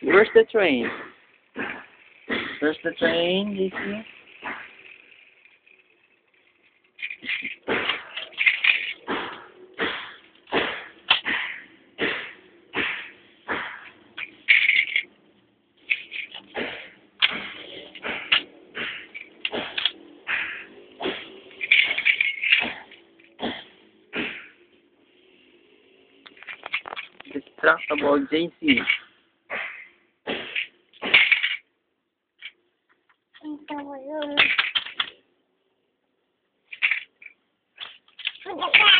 Where's the train? Where's the train, JC? Distract about JC. Ito mo yun. Maganda.